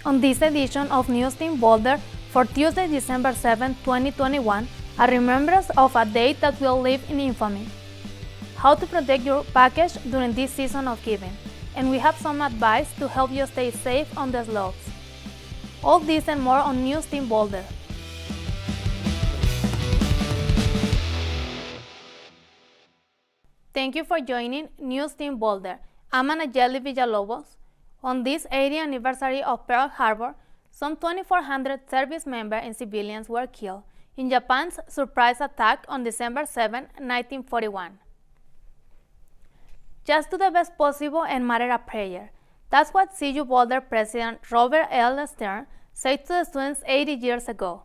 On this edition of NewsTeam Boulder for Tuesday, December 7, 2021, a remembrance of a date that will live in infamy. How to protect your package during this season of giving. And we have some advice to help you stay safe on the slopes. All this and more on NewsTeam Boulder. Thank you for joining NewsTeam Boulder. I'm Anayeli Villalobos. On this 80th anniversary of Pearl Harbor, some 2,400 service members and civilians were killed in Japan's surprise attack on December 7, 1941. Just do the best possible and mutter a prayer. That's what CU Boulder President Robert L. Stern said to the students 80 years ago.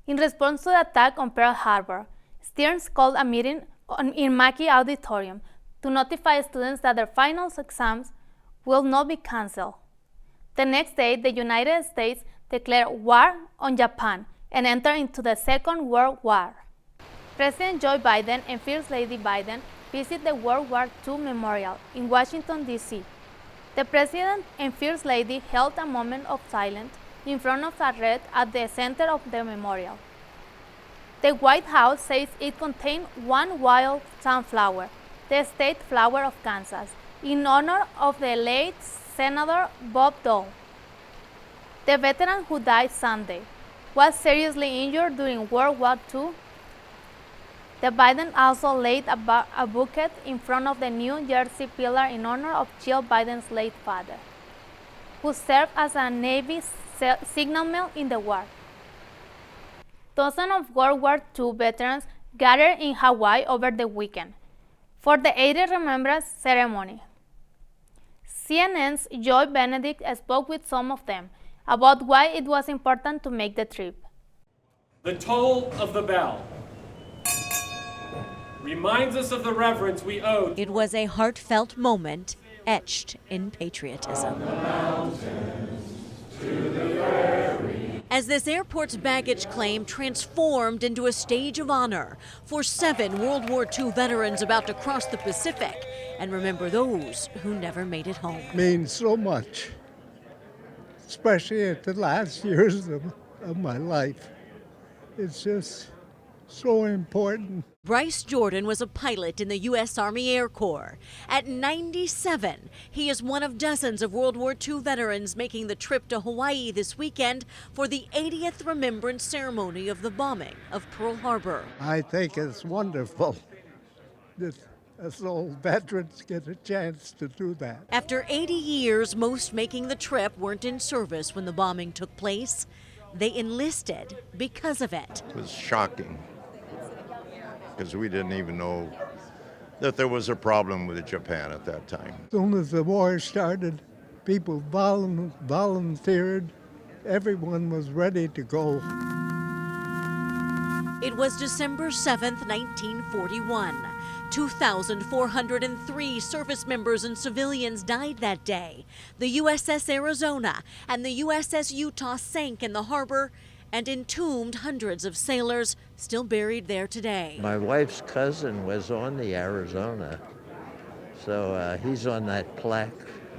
In response to the attack on Pearl Harbor, Stern called a meeting in Mackey Auditorium to notify students that their final exams will not be canceled. The next day, the United States declared war on Japan and entered into the Second World War. President Joe Biden and First Lady Biden visited the World War II Memorial in Washington, D.C. The President and First Lady held a moment of silence in front of a wreath at the center of the memorial. The White House says it contained one wild sunflower, the state flower of Kansas, in honor of the late Senator Bob Dole. The veteran who died Sunday was seriously injured during World War II. The Biden also laid a bouquet in front of the New Jersey pillar in honor of Jill Biden's late father, who served as a Navy signalman in the war. Dozens of World War II veterans gathered in Hawaii over the weekend for the 80th Remembrance Ceremony. CNN's Joy Benedict spoke with some of them about why it was important to make the trip. The toll of the bell reminds us of the reverence we owe. It was a heartfelt moment etched in patriotism. As this airport's baggage claim transformed into a stage of honor for 7 World War II veterans about to cross the Pacific and remember those who never made it home. Means so much, especially at the last years of my life. It's just so important. Bryce Jordan was a pilot in the U.S. Army Air Corps. At 97, he is one of dozens of World War II veterans making the trip to Hawaii this weekend for the 80th remembrance ceremony of the bombing of Pearl Harbor. I think it's wonderful that us old veterans get a chance to do that. After 80 years, most making the trip weren't in service when the bombing took place. They enlisted because of it. It was shocking, because we didn't even know that there was a problem with Japan at that time. As soon as the war started, people volunteered. Everyone was ready to go. It was December 7th, 1941. 2,403 service members and civilians died that day. The USS Arizona and the USS Utah sank in the harbor and entombed hundreds of sailors still buried there today. My wife's cousin was on the Arizona, so he's on that plaque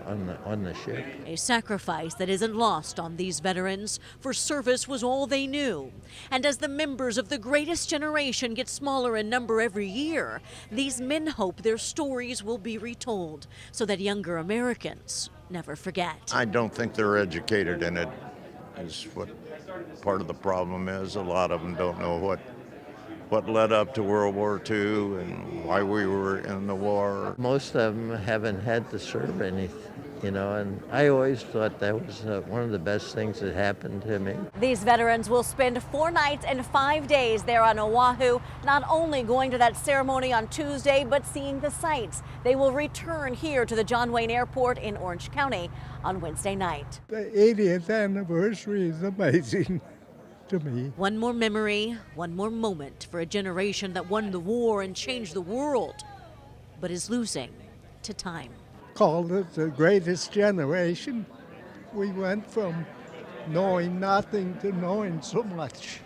on the ship. A sacrifice that isn't lost on these veterans, for service was all they knew. And as the members of the greatest generation get smaller in number every year, these men hope their stories will be retold so that younger Americans never forget. I don't think they're educated in it, is what part of the problem is. A lot of them don't know what led up to World War II and why we were in the war. Most of them haven't had to serve anything, and I always thought that was one of the best things that happened to me. These veterans will spend 4 nights and 5 days there on Oahu, not only going to that ceremony on Tuesday, but seeing the sights. They will return here to the John Wayne Airport in Orange County on Wednesday night. The 80th anniversary is amazing to me. One more memory, one more moment for a generation that won the war and changed the world, but is losing to time. Called it the greatest generation. We went from knowing nothing to knowing so much.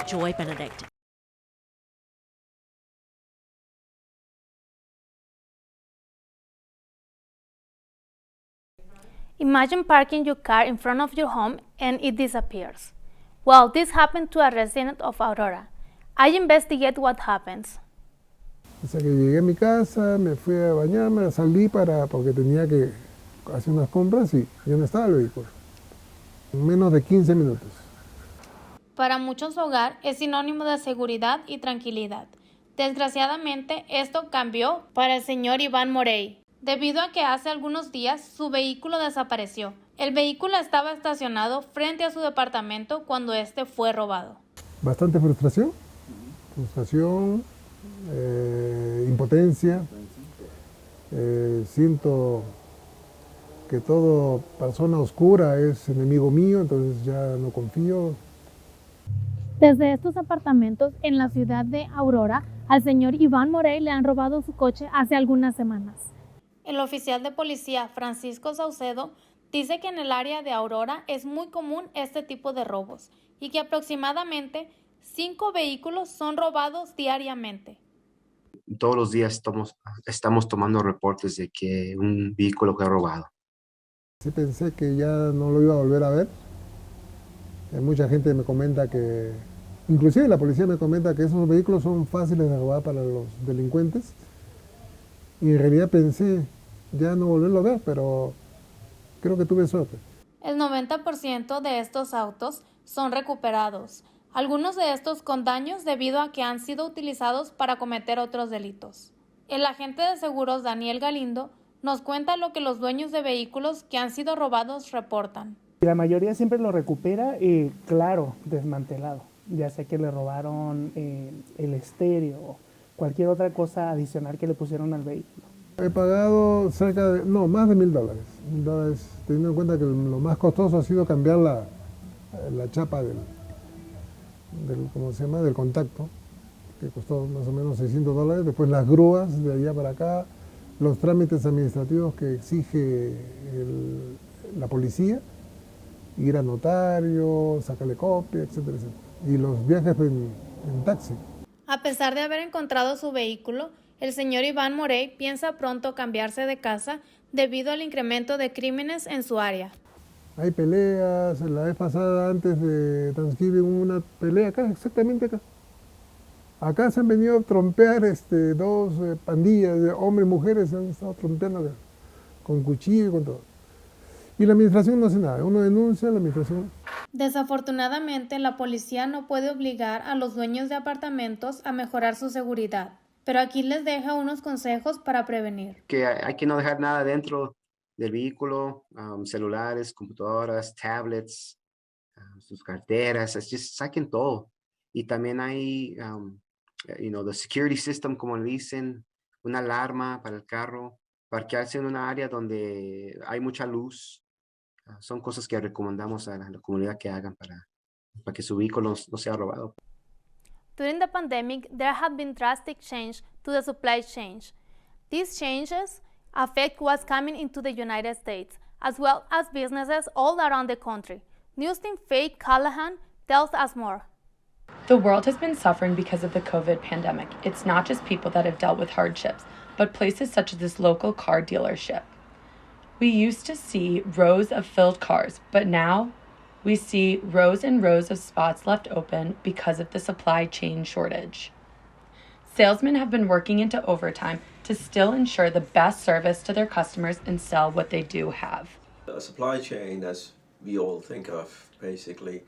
Joy Benedict. Imagine parking your car in front of your home and it disappears. Well, this happened to a resident of Aurora. I investigate what happens. O sea que llegué a mi casa, me fui a bañarme, salí porque tenía que hacer unas compras y ya no estaba el vehículo. En menos de 15 minutos. Para muchos, hogar es sinónimo de seguridad y tranquilidad. Desgraciadamente, esto cambió para el señor Iván Morey, debido a que hace algunos días su vehículo desapareció. El vehículo estaba estacionado frente a su departamento cuando este fue robado. Bastante frustración, impotencia. Siento que toda persona oscura es enemigo mío, entonces ya no confío. Desde estos apartamentos en la ciudad de Aurora, al señor Iván Morey le han robado su coche hace algunas semanas. El oficial de policía Francisco Saucedo dice que en el área de Aurora es muy común este tipo de robos y que aproximadamente 5 vehículos son robados diariamente. Todos los días estamos tomando reportes de que un vehículo fue robado. Sí pensé que ya no lo iba a volver a ver. Mucha gente me comenta que, inclusive la policía me comenta que esos vehículos son fáciles de robar para los delincuentes. Y en realidad pensé ya no volverlo a ver, pero creo que tuve suerte. El 90% de estos autos son recuperados, algunos de estos con daños debido a que han sido utilizados para cometer otros delitos. El agente de seguros Daniel Galindo nos cuenta lo que los dueños de vehículos que han sido robados reportan. La mayoría siempre lo recupera, claro, desmantelado, ya sea que le robaron el estéreo o cualquier otra cosa adicional que le pusieron al vehículo. He pagado más de $1,000. Teniendo en cuenta que lo más costoso ha sido cambiar la chapa del contacto, que costó más o menos $600. Después las grúas de allá para acá, los trámites administrativos que exige la policía, ir a notario, sacarle copia, etcétera, etcétera. Y los viajes en taxi. A pesar de haber encontrado su vehículo, el señor Iván Morey piensa pronto cambiarse de casa debido al incremento de crímenes en su área. Hay peleas, la vez pasada antes de Thanksgiving hubo una pelea acá, exactamente acá. Acá se han venido a trompear dos pandillas de hombres y mujeres, se han estado trompeando acá, con cuchillo y con todo. Y la administración no hace nada, uno denuncia a la administración. Desafortunadamente, la policía no puede obligar a los dueños de apartamentos a mejorar su seguridad, pero aquí les deja unos consejos para prevenir. Que hay que no dejar nada dentro del vehículo, celulares, computadoras, tablets, sus carteras, saquen todo. Y también hay, the security system, como le dicen, una alarma para el carro, parquearse en una área donde hay mucha luz. Son cosas que recomendamos a la comunidad que hagan para que su vehículo no sea robado. During the pandemic, there have been drastic changes to the supply chain. These changes affect what's coming into the United States, as well as businesses all around the country. NewsTeam Faye Callahan tells us more. The world has been suffering because of the COVID pandemic. It's not just people that have dealt with hardships, but places such as this local car dealership. We used to see rows of filled cars, but now we see rows and rows of spots left open because of the supply chain shortage. Salesmen have been working into overtime to still ensure the best service to their customers and sell what they do have. A supply chain, as we all think of, basically,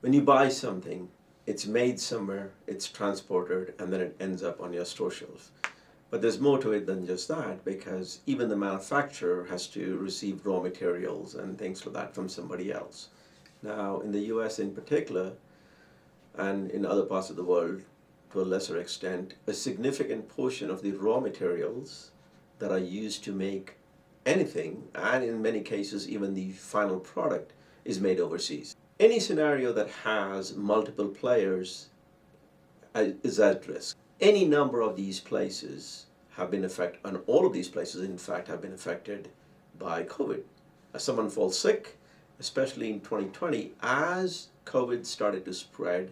when you buy something, it's made somewhere, it's transported, and then it ends up on your store shelf. But there's more to it than just that, because even the manufacturer has to receive raw materials and things like that from somebody else. Now, in the US in particular, and in other parts of the world to a lesser extent, a significant portion of the raw materials that are used to make anything, and in many cases even the final product, is made overseas. Any scenario that has multiple players is at risk. Any number of these places have been affected, and all of these places in fact have been affected by COVID. As someone falls sick, especially in 2020, as COVID started to spread,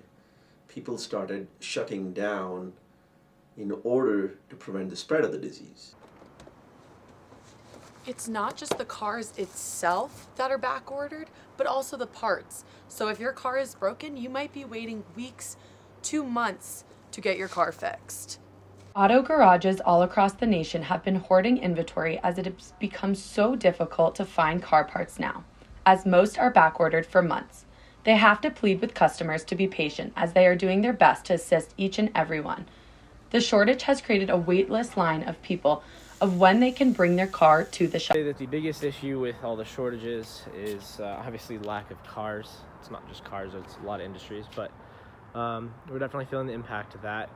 people started shutting down in order to prevent the spread of the disease. It's not just the cars itself that are back ordered, but also the parts. So if your car is broken, you might be waiting weeks to months to get your car fixed. Auto garages all across the nation have been hoarding inventory as it has become so difficult to find car parts now, as most are back ordered for months. They have to plead with customers to be patient as they are doing their best to assist each and every one. The shortage has created a waitlist line of people of when they can bring their car to the shop. I'd say that the biggest issue with all the shortages is obviously lack of cars. It's not just cars, it's a lot of industries, but we're definitely feeling the impact of that.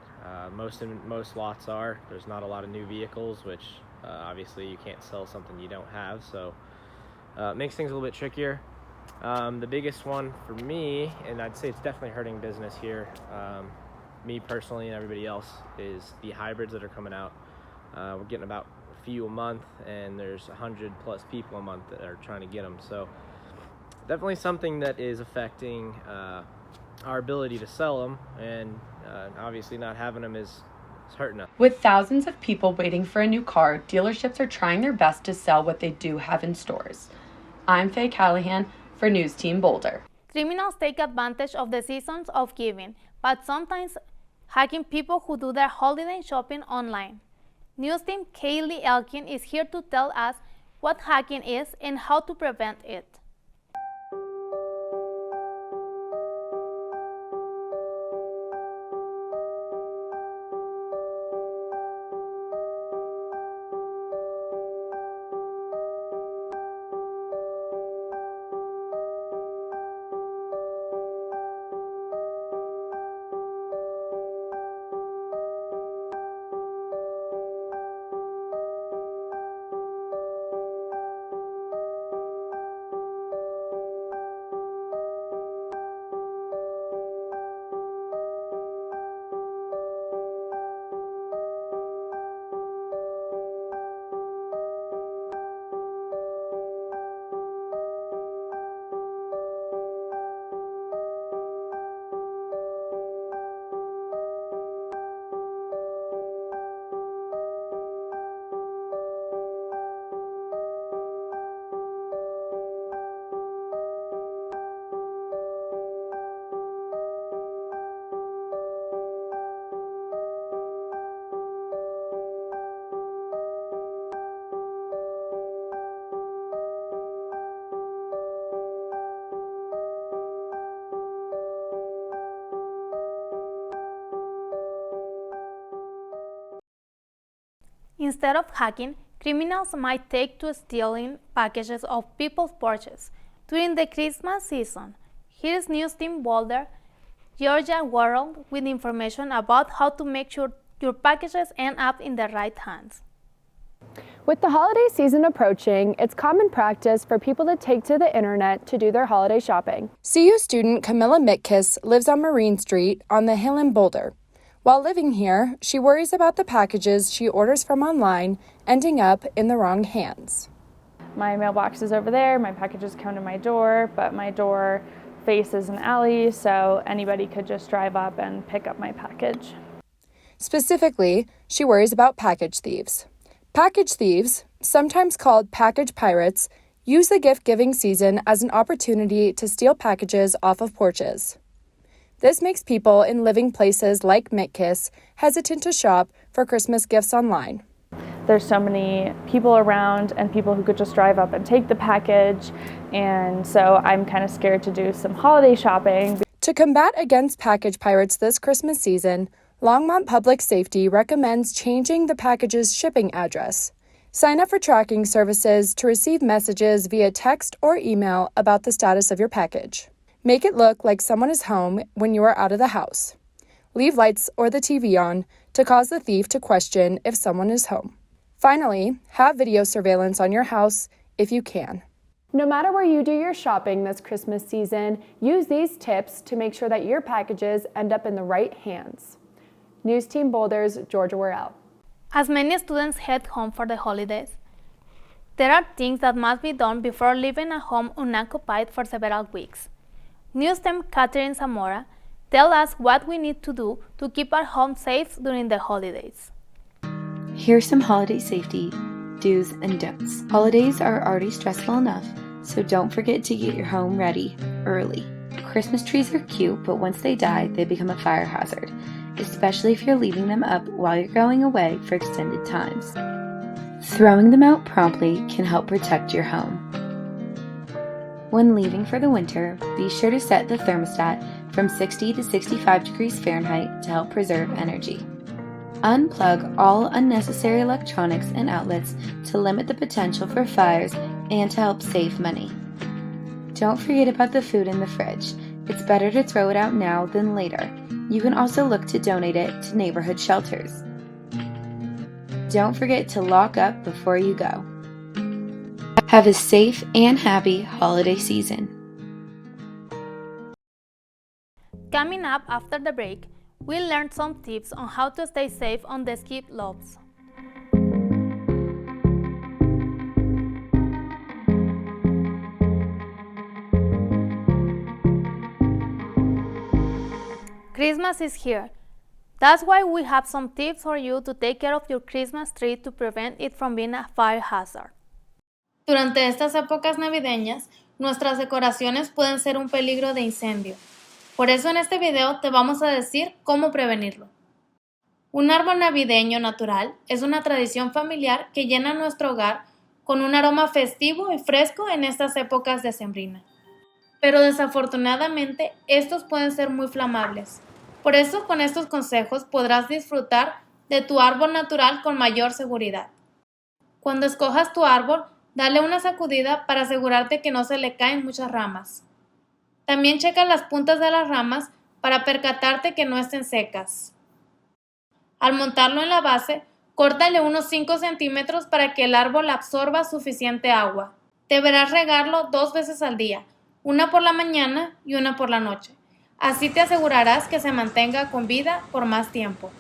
Most lots are. There's not a lot of new vehicles, which obviously you can't sell something you don't have, so it makes things a little bit trickier. The biggest one for me, and I'd say it's definitely hurting business here, me personally and everybody else, is the hybrids that are coming out. We're getting about a few a month, and there's 100 plus people a month that are trying to get them. So definitely something that is affecting our ability to sell them, and obviously not having them is hurting us. With thousands of people waiting for a new car, dealerships are trying their best to sell what they do have in stores. I'm Faye Callahan for NewsTeam Boulder. Criminals take advantage of the seasons of giving, but sometimes hacking people who do their holiday shopping online. NewsTeam Kaylee Elkin is here to tell us what hacking is and how to prevent it. Instead of hacking, criminals might take to stealing packages of people's porches during the Christmas season. Here's NewsTeam Boulder, Georgia Worrell, with information about how to make sure your packages end up in the right hands. With the holiday season approaching, it's common practice for people to take to the internet to do their holiday shopping. CU student Camilla Mitkiss lives on Marine Street on the Hill in Boulder. While living here, she worries about the packages she orders from online ending up in the wrong hands. My mailbox is over there, my packages come to my door, but my door faces an alley, so anybody could just drive up and pick up my package. Specifically, she worries about package thieves. Package thieves, sometimes called package pirates, use the gift-giving season as an opportunity to steal packages off of porches. This makes people in living places like Mitkiss hesitant to shop for Christmas gifts online. There's so many people around and people who could just drive up and take the package, and so I'm kind of scared to do some holiday shopping. To combat against package pirates this Christmas season, Longmont Public Safety recommends changing the package's shipping address. Sign up for tracking services to receive messages via text or email about the status of your package. Make it look like someone is home when you are out of the house. Leave lights or the TV on to cause the thief to question if someone is home. Finally, have video surveillance on your house if you can. No matter where you do your shopping this Christmas season, use these tips to make sure that your packages end up in the right hands. NewsTeam Boulder's Georgia Worrell. As many students head home for the holidays, there are things that must be done before leaving a home unoccupied for several weeks. NewsTeam Catherine Zamora tells us what we need to do to keep our home safe during the holidays. Here's some holiday safety do's, and don'ts. Holidays are already stressful enough, so don't forget to get your home ready early. Christmas trees are cute, but once they die, they become a fire hazard, especially if you're leaving them up while you're going away for extended times. Throwing them out promptly can help protect your home. When leaving for the winter, be sure to set the thermostat from 60 to 65 degrees Fahrenheit to help preserve energy. Unplug all unnecessary electronics and outlets to limit the potential for fires and to help save money. Don't forget about the food in the fridge. It's better to throw it out now than later. You can also look to donate it to neighborhood shelters. Don't forget to lock up before you go. Have a safe and happy holiday season. Coming up after the break, we'll learn some tips on how to stay safe on the ski slopes. Christmas is here. That's why we have some tips for you to take care of your Christmas tree to prevent it from being a fire hazard. Durante estas épocas navideñas, nuestras decoraciones pueden ser un peligro de incendio. Por eso en este video te vamos a decir cómo prevenirlo. Un árbol navideño natural es una tradición familiar que llena nuestro hogar con un aroma festivo y fresco en estas épocas decembrinas. Pero desafortunadamente estos pueden ser muy flamables. Por eso con estos consejos podrás disfrutar de tu árbol natural con mayor seguridad. Cuando escojas tu árbol, dale una sacudida para asegurarte que no se le caen muchas ramas. También checa las puntas de las ramas para percatarte que no estén secas. Al montarlo en la base, córtale unos 5 centímetros para que el árbol absorba suficiente agua. Deberás regarlo 2 veces al día, una por la mañana y una por la noche. Así te asegurarás que se mantenga con vida por más tiempo.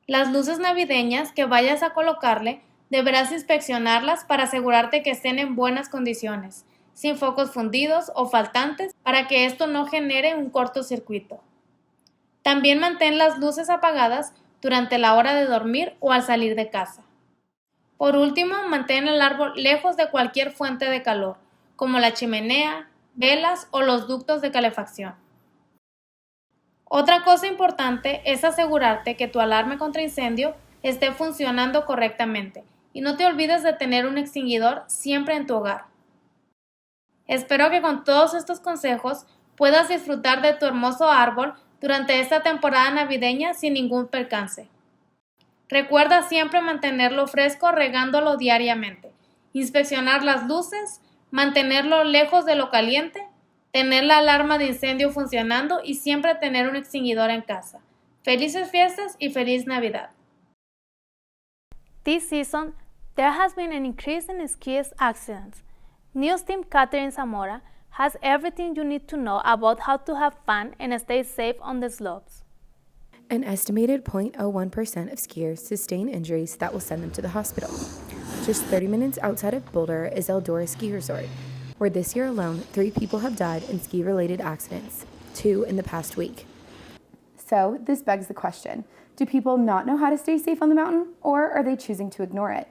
Las luces navideñas que vayas a colocarle, deberás inspeccionarlas para asegurarte que estén en buenas condiciones, sin focos fundidos o faltantes, para que esto no genere un cortocircuito. También mantén las luces apagadas durante la hora de dormir o al salir de casa. Por último, mantén el árbol lejos de cualquier fuente de calor, como la chimenea, velas o los ductos de calefacción. Otra cosa importante es asegurarte que tu alarma contra incendio esté funcionando correctamente y no te olvides de tener un extinguidor siempre en tu hogar. Espero que con todos estos consejos puedas disfrutar de tu hermoso árbol durante esta temporada navideña sin ningún percance. Recuerda siempre mantenerlo fresco regándolo diariamente, inspeccionar las luces, mantenerlo lejos de lo caliente, tener la alarma de incendio funcionando y siempre tener un extinguidor en casa. Felices fiestas y feliz Navidad. This season, there has been an increase in ski accidents. NewsTeam Catherine Zamora has everything you need to know about how to have fun and stay safe on the slopes. An estimated 0.01% of skiers sustain injuries that will send them to the hospital. Just 30 minutes outside of Boulder is Eldora Ski Resort, where this year alone, 3 people have died in ski-related accidents, 2 in the past week. So this begs the question, do people not know how to stay safe on the mountain, or are they choosing to ignore it?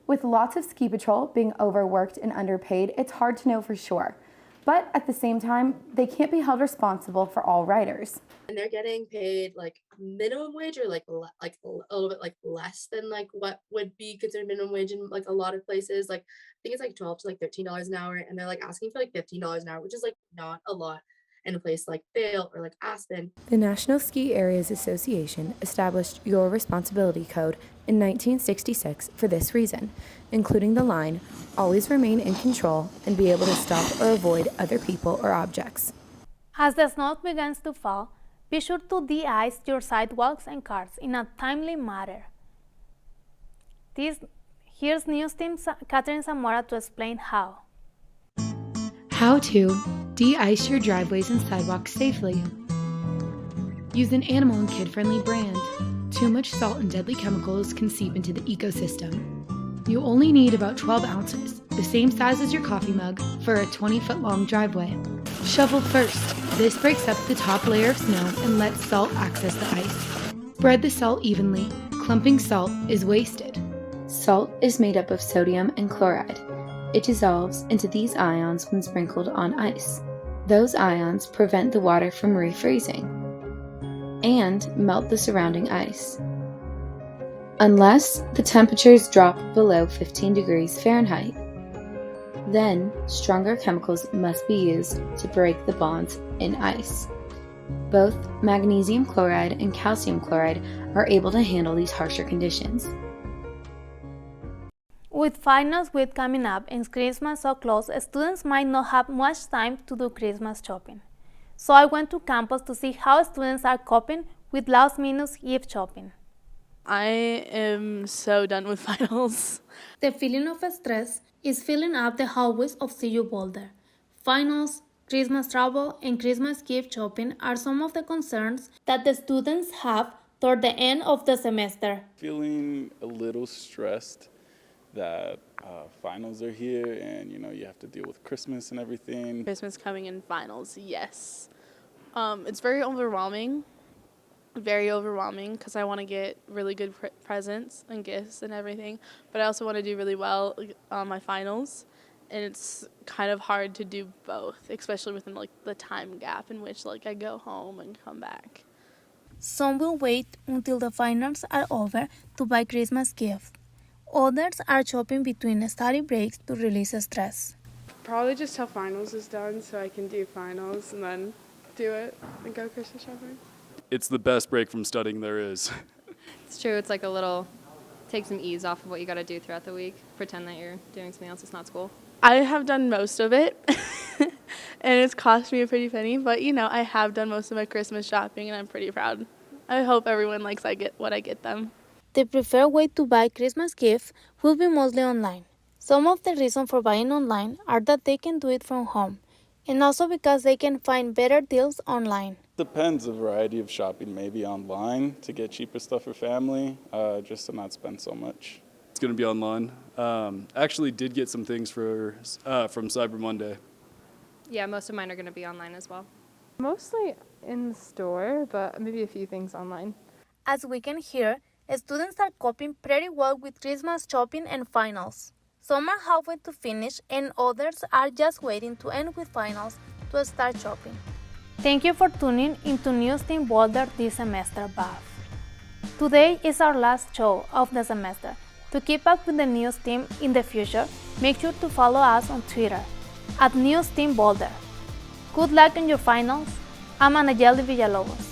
With lots of ski patrol being overworked and underpaid, it's hard to know for sure. But at the same time, they can't be held responsible for all riders. And they're getting paid like minimum wage or like a little bit like less than like what would be considered minimum wage in like a lot of places. Like I think it's like $12 to like $13 an hour, and they're like asking for like $15 an hour, which is like not a lot in a place like Vail or like Aspen. The National Ski Areas Association established Your Responsibility Code in 1966 for this reason, including the line, always remain in control and be able to stop or avoid other people or objects. As the snow begins to fall, be sure to de-ice your sidewalks and cars in a timely manner. Here's NewsTeam Catherine Zamora to explain how. How to de-ice your driveways and sidewalks safely. Use an animal and kid-friendly brand. Too much salt and deadly chemicals can seep into the ecosystem. You only need about 12 ounces, the same size as your coffee mug, for a 20-foot-long driveway. Shovel first. This breaks up the top layer of snow and lets salt access the ice. Spread the salt evenly. Clumping salt is wasted. Salt is made up of sodium and chloride. It dissolves into these ions when sprinkled on ice. Those ions prevent the water from refreezing and melt the surrounding ice. Unless the temperatures drop below 15 degrees Fahrenheit, then stronger chemicals must be used to break the bonds in ice. Both magnesium chloride and calcium chloride are able to handle these harsher conditions. With finals week coming up and Christmas so close, students might not have much time to do Christmas shopping. So I went to campus to see how students are coping with last-minute gift shopping. I am so done with finals. The feeling of stress is filling up the hallways of CU Boulder. Finals, Christmas travel, and Christmas gift shopping are some of the concerns that the students have toward the end of the semester. Feeling a little stressed that finals are here and you have to deal with Christmas and everything. Christmas coming in finals, yes. It's very overwhelming because I want to get really good presents and gifts and everything, but I also want to do really well on my finals, and it's kind of hard to do both, especially within the time gap in which I go home and come back. Some will wait until the finals are over to buy Christmas gifts. Others are shopping between study breaks to release stress. Probably just till finals is done so I can do finals and then do it and go Christmas shopping. It's the best break from studying there is. It's true, it's a little, take some ease off of what you got to do throughout the week. Pretend that you're doing something else that's not school. I have done most of it, and it's cost me a pretty penny, but I have done most of my Christmas shopping and I'm pretty proud. I hope everyone likes what I get them. The preferred way to buy Christmas gifts will be mostly online. Some of the reasons for buying online are that they can do it from home, and also because they can find better deals online. Depends, a variety of shopping, maybe online to get cheaper stuff for family, just to not spend so much. It's going to be online. Actually did get some things from Cyber Monday. Yeah, most of mine are going to be online as well. Mostly in the store, but maybe a few things online. As we can hear, students are coping pretty well with Christmas shopping and finals. Some are halfway to finish and others are just waiting to end with finals to start shopping. Thank you for tuning into NewsTeam Boulder this semester, Bath. Today is our last show of the semester. To keep up with the News Team in the future, make sure to follow us on Twitter @NewsTeam Boulder. Good luck in your finals. I'm Anayeli Villalobos.